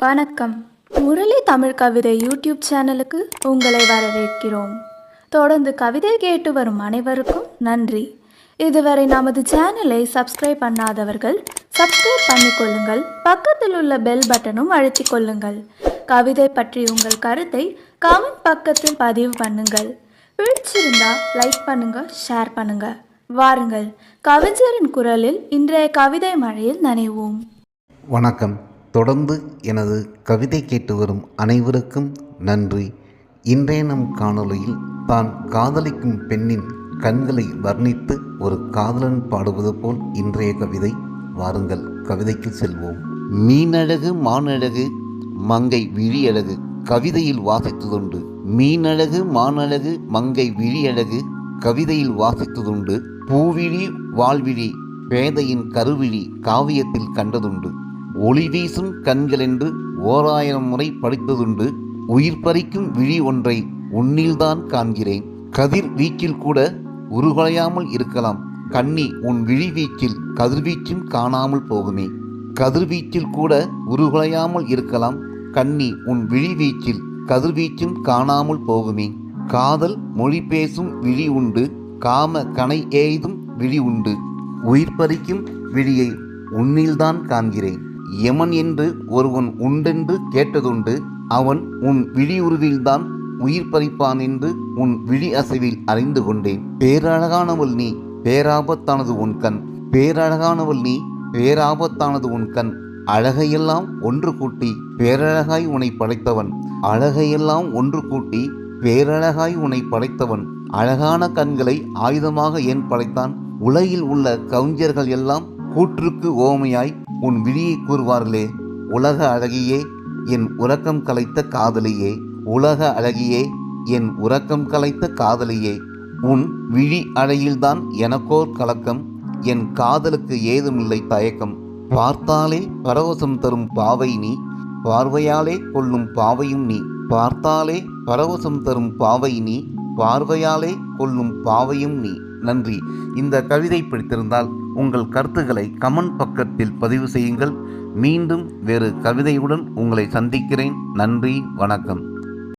வணக்கம். முரளி தமிழ் கவிதை யூடியூப் சேனலுக்கு உங்களை வரவேற்கிறோம். தொடர்ந்து கவிதை கேட்டு வரும் அனைவருக்கும் நன்றி. இதுவரை நமது சேனலை சப்ஸ்கிரைப் பண்ணாதவர்கள் சப்ஸ்கிரைப் பண்ணிக்கொள்ளுங்கள். பக்கத்தில் உள்ள பெல் பட்டனும் அழுத்திக் கொள்ளுங்கள். கவிதை பற்றி உங்கள் கருத்தை கமெண்ட் பக்கத்தில் பதிவு பண்ணுங்கள். பிடிச்சிருந்தா லைக் பண்ணுங்க, ஷேர் பண்ணுங்க. வாருங்கள், கவிஞரின் குரலில் இன்றைய கவிதை மழையில் நனைவோம். வணக்கம். தொடர்ந்து எனது கவிதை கேட்டு வரும் அனைவருக்கும் நன்றி. இன்றைய நம் காணொளியில் தான் காதலிக்கும் பெண்ணின் கண்களை வர்ணித்து ஒரு காதலன் பாடுவது போல் இன்றைய கவிதை. வாருங்கள், கவிதைக்கு செல்வோம். மீனழகு மானழகு மங்கை விழியழகு கவிதையில் வாசித்ததுண்டு. மீனழகு மானழகு மங்கை விழியழகு கவிதையில் வாசித்ததுண்டு. பூவிழி வாழ்விழி பேதையின் கருவிழி காவியத்தில் கண்டதுண்டு. ஒளி வீசும் கண்களென்று 1000 முறை படித்ததுண்டு. உயிர் பறிக்கும் விழி ஒன்றை உன்னில்தான் காண்கிறேன். கதிர் வீச்சில் கூட உருகுலையாமல் இருக்கலாம். கண்ணி உன் விழி வீச்சில் கதிர்வீச்சும் காணாமல் போகுமே. கதிர்வீச்சில் கூட உருகுலையாமல் இருக்கலாம். கண்ணி உன் விழி வீச்சில் கதிர்வீச்சும் காணாமல் போகுமே. காதல் மொழி பேசும் விழி உண்டு. காம கனை எய்தும் விழி உண்டு. உயிர் பறிக்கும் விழியை உன்னில்தான் காண்கிறேன். யமன் என்று ஒருவன் உண்டென்று கேட்டதுண்டு. அவன் உன் விழியுருவில்தான் உயிர் பறிப்பான் என்று உன் விழி அசைவில் அறிந்து கொண்டேன். பேரழகானவள் நீ, பேராபத்தானது உன் கண். பேரழகானவள் நீ, பேராபத்தானது உன் கண். அழகையெல்லாம் ஒன்று கூட்டி பேரழகாய் உன்னை படைத்தவன். அழகையெல்லாம் ஒன்று கூட்டி பேரழகாய் உன்னை படைத்தவன். அழகான கண்களை ஆயுதமாக ஏன் படைத்தான்? உலகில் உள்ள கவிஞர்கள் எல்லாம் கூற்றுக்கு ஓமையாய் உன் விழியை கூறுவார்களே. உலக அழகியே, என் உறக்கம் கலைத்த காதலியே. உலக அழகியே, என் உறக்கம் கலைத்த காதலியே. உன் விழி அழகில்தான் எனக்கோர் கலக்கம். என் காதலுக்கு ஏதுமில்லை தயக்கம். பார்த்தாலே பரவசம் தரும் பாவை நீ, பார்வையாலே கொள்ளும் பாவையும் நீ. பார்த்தாலே பரவசம் தரும் பாவை நீ, பார்வையாலே கொள்ளும் பாவையும் நீ. நன்றி. இந்த கவிதை பிடித்திருந்தால் உங்கள் கருத்துக்களை கமெண்ட் பக்கத்தில் பதிவு செய்யுங்கள். மீண்டும் வேறு கவிதையுடன் உங்களை சந்திக்கிறேன். நன்றி, வணக்கம்.